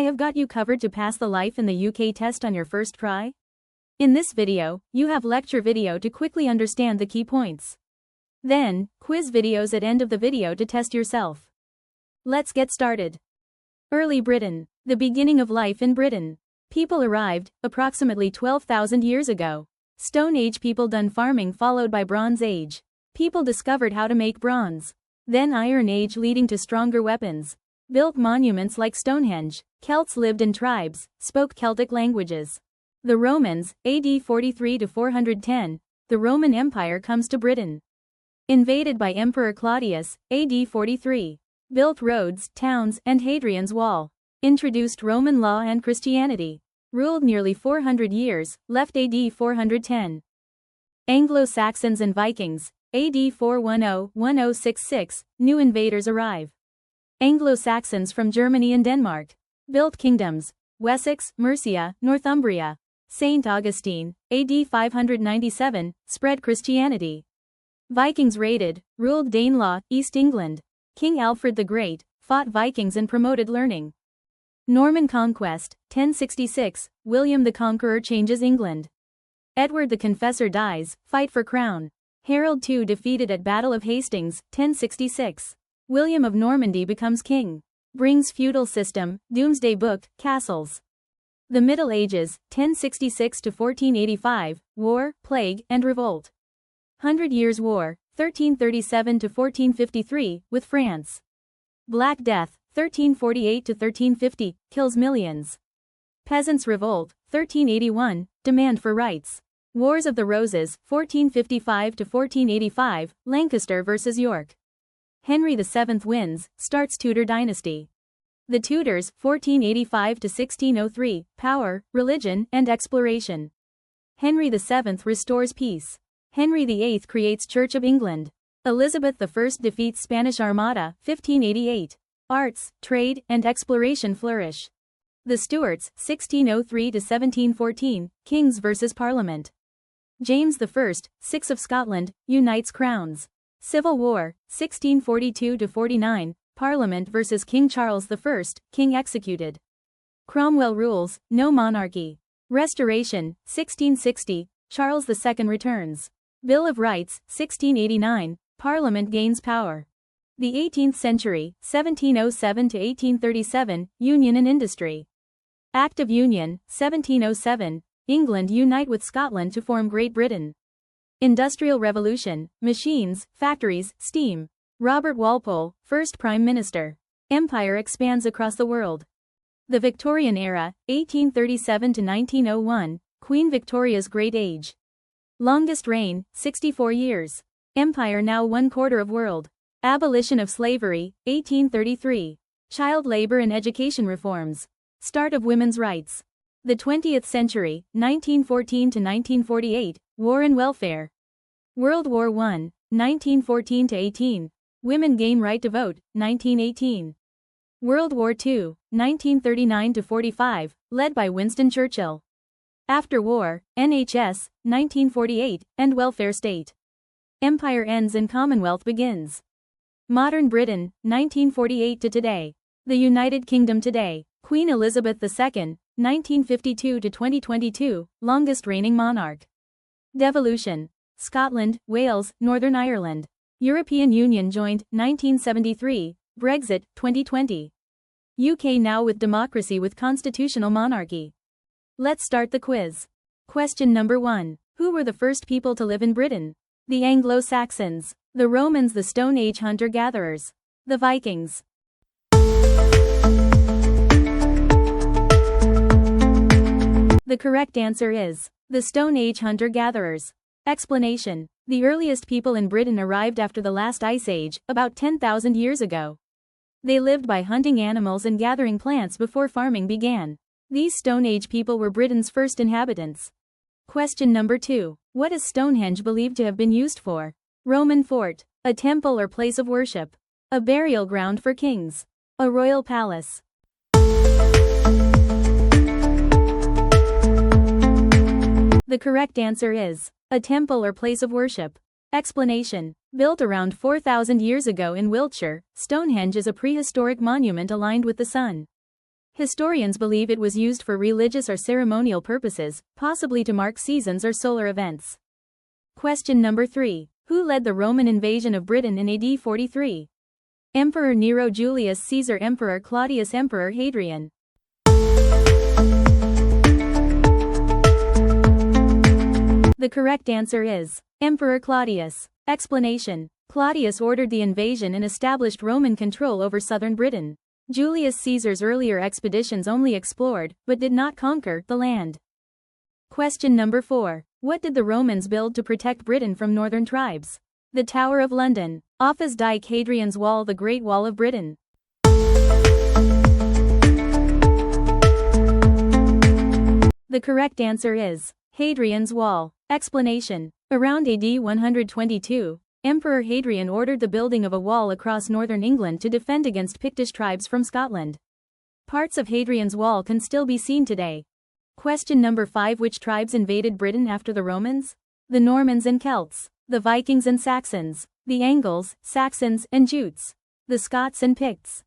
have got you covered to pass the Life in the UK test on your first try. In this video, you have lecture video to quickly understand the key points. Then, quiz videos at end of the video to test yourself. Let's get started. Early Britain. The beginning of life in Britain. People arrived, approximately 12,000 years ago. Stone Age people done farming followed by Bronze Age. People discovered how to make bronze. Then Iron Age leading to stronger weapons. Built monuments like Stonehenge. Celts lived in tribes, spoke Celtic languages. The Romans, AD 43 to 410, the Roman Empire comes to Britain. Invaded by Emperor Claudius, AD 43. Built roads, towns, and Hadrian's Wall. Introduced Roman law and Christianity. Ruled nearly 400 years, left AD 410. Anglo-Saxons and Vikings, AD 410-1066, new invaders arrive. Anglo-Saxons from Germany and Denmark. Built kingdoms, Wessex, Mercia, Northumbria. Saint Augustine, AD 597, spread Christianity. Vikings raided, ruled Danelaw, East England. King Alfred the Great, fought Vikings and promoted learning. Norman Conquest, 1066, William the Conqueror changes England. Edward the Confessor dies, fight for crown. Harold II defeated at Battle of Hastings, 1066. William of Normandy becomes king. Brings feudal system, Doomsday Book, castles. The Middle Ages, 1066 to 1485, war, plague, and revolt. 100 Years' War, 1337 to 1453, with France. Black Death, 1348 to 1350, kills millions. Peasants' Revolt, 1381, demand for rights. Wars of the Roses, 1455 to 1485, Lancaster vs. York. Henry VII wins, starts Tudor dynasty. The Tudors, 1485 to 1603, power, religion, and exploration. Henry VII restores peace. Henry VIII creates Church of England. Elizabeth I defeats Spanish Armada, 1588. Arts, trade, and exploration flourish. The Stuarts, 1603 to 1714, Kings vs. Parliament. James I, 6 of Scotland, unites crowns. Civil War, 1642 to 49, Parliament vs. King Charles I, King executed. Cromwell rules, no monarchy. Restoration, 1660, Charles II returns. Bill of Rights, 1689, Parliament gains power. The 18th century, 1707 to 1837, Union and Industry. Act of Union, 1707, England unite with Scotland to form Great Britain. Industrial Revolution, machines, factories, steam. Robert Walpole, first Prime Minister. Empire expands across the world. The Victorian Era, 1837 to 1901, Queen Victoria's Great Age. Longest reign, 64 years. Empire now 1/4 of world. Abolition of slavery, 1833. Child labor and education reforms. Start of women's rights. The 20th century, 1914 to 1948, war and welfare. World War I, 1914 to 18. Women gain right to vote, 1918. World War II, 1939 to 45, led by Winston Churchill. After war, NHS, 1948, and welfare state. Empire ends and Commonwealth begins. Modern Britain, 1948 to today. The United Kingdom today. Queen Elizabeth II, 1952 to 2022, longest reigning monarch. Devolution. Scotland, Wales, Northern Ireland. European Union joined, 1973, Brexit, 2020. UK now with democracy with constitutional monarchy. Let's start the quiz. Question number 1. Who were the first people to live in Britain? The Anglo-Saxons. The Romans, the Stone Age hunter-gatherers. The Vikings. The correct answer is the Stone Age hunter-gatherers. Explanation. The earliest people in Britain arrived after the last ice age, about 10,000 years ago. They lived by hunting animals and gathering plants before farming began. These Stone Age people were Britain's first inhabitants. Question number 2. What is Stonehenge believed to have been used for? Roman fort. A temple or place of worship. A burial ground for kings. A royal palace. The correct answer is a temple or place of worship. Explanation. Built around 4,000 years ago in Wiltshire, Stonehenge is a prehistoric monument aligned with the sun. Historians believe it was used for religious or ceremonial purposes, possibly to mark seasons or solar events. Question number 3. Who led the Roman invasion of Britain in AD 43? Emperor Nero, Julius Caesar, Emperor Claudius, Emperor Hadrian. The correct answer is Emperor Claudius. Explanation: Claudius ordered the invasion and established Roman control over southern Britain. Julius Caesar's earlier expeditions only explored, but did not conquer, the land. Question number 4. What did the Romans build to protect Britain from northern tribes? The Tower of London, Offa's Dyke, Hadrian's Wall, the Great Wall of Britain. The correct answer is Hadrian's Wall. Explanation: around AD 122, Emperor Hadrian ordered the building of a wall across northern England to defend against Pictish tribes from Scotland. Parts of Hadrian's Wall can still be seen today. Question number 5. Which tribes invaded Britain after the Romans? The Normans and Celts, the Vikings and Saxons, the Angles, Saxons, and Jutes, the Scots and Picts.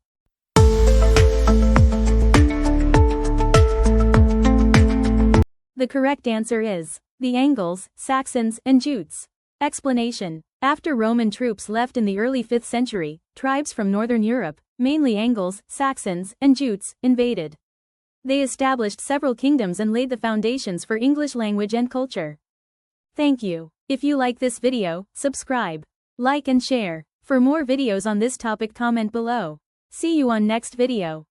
The correct answer is the Angles, Saxons, and Jutes. Explanation: after Roman troops left in the early 5th century, tribes from northern Europe, mainly Angles, Saxons, and Jutes, invaded. They established several kingdoms and laid the foundations for English language and culture. Thank you. If you like this video, subscribe, like and share. For more videos on this topic, comment below. See you on next video.